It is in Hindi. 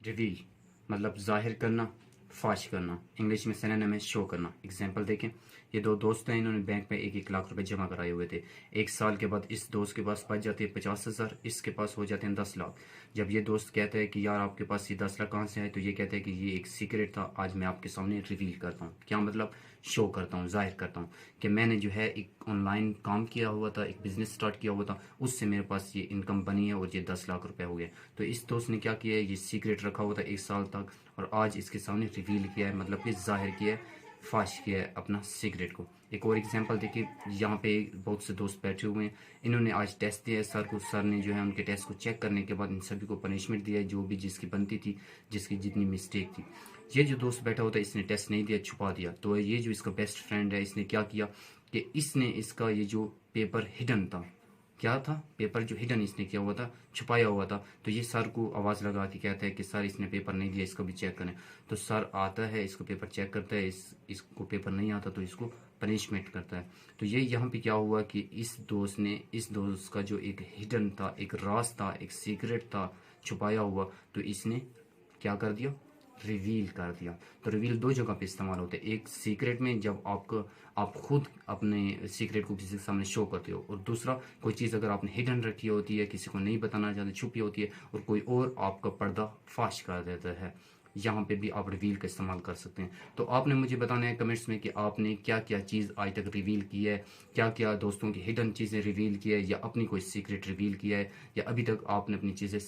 रिवील मतलब जाहिर करना, फाश करना। इंग्लिश में सिनोनिम है शो करना। एग्जांपल देखें, ये दो दोस्त हैं, इन्होंने बैंक में 1-1 लाख रुपए जमा कराए हुए थे। 1 साल के बाद इस दोस्त के पास बच जाते हैं 50,000, इसके पास हो जाते हैं 10 लाख। जब ये दोस्त कहता है कि यार आपके पास ये 10 लाख कहाँ से आए, तो ये कहता है कि ये एक सीक्रेट था, आज मैं आपके सामने रिवील करता हूँ। क्या मतलब? शो करता हूँ, जाहिर करता हूँ कि मैंने जो है एक ऑनलाइन काम किया हुआ था, एक बिजनेस स्टार्ट किया हुआ था, उससे मेरे पास ये इनकम बनी है और ये 10 लाख रुपए हो गए। तो इस दोस्त ने क्या किया है, ये सीक्रेट रखा हुआ था 1 साल तक, और आज इसके सामने रिवील किया है, मतलब कि जाहिर किया है, फाश किया है अपना सीक्रेट को। एक और एग्जांपल देखिए, यहाँ पे बहुत से दोस्त बैठे हुए हैं, इन्होंने आज टेस्ट दिया है सर को। सर ने जो है उनके टेस्ट को चेक करने के बाद इन सभी को पनिशमेंट दिया है, जो भी जिसकी बनती थी, जिसकी जितनी मिस्टेक थी। ये जो दोस्त बैठा होता है, इसने टेस्ट नहीं दिया, छुपा दिया। तो ये जो इसका बेस्ट फ्रेंड है, इसने क्या किया कि इसने इसका ये जो पेपर हिडन था, क्या था पेपर जो हिडन इसने किया हुआ था, छुपाया हुआ था, तो ये सर को आवाज लगा के कहता है कि सर इसने पेपर नहीं दिया, इसको भी चेक करें। तो सर आता है, इसको पेपर चेक करता है, इसको पेपर नहीं आता तो इसको पनिशमेंट करता है। तो ये यहाँ पे क्या हुआ कि इस दोस्त का जो एक हिडन था, एक राज था, एक सीक्रेट था छुपाया हुआ, तो इसने क्या कर दिया, रिवील कर दिया। तो रिवील दो जगह पे इस्तेमाल होते हैं, एक सीक्रेट में जब आप खुद अपने सीक्रेट को किसी के सामने शो करते हो, और दूसरा कोई चीज़ अगर आपने हिडन रखी होती है, किसी को नहीं बताना चाहते, छुपी होती है, और कोई और आपका पर्दा फाश कर देता है, यहाँ पे भी आप रिवील का इस्तेमाल कर सकते हैं। तो आपने मुझे बताना है कमेंट्स में कि आपने क्या क्या चीज़ आज तक रिवील की है, क्या क्या दोस्तों की हिडन चीज़ें रिवील की है, या अपनी कोई सीक्रेट रिवील किया है, या अभी तक आपने अपनी चीज़ें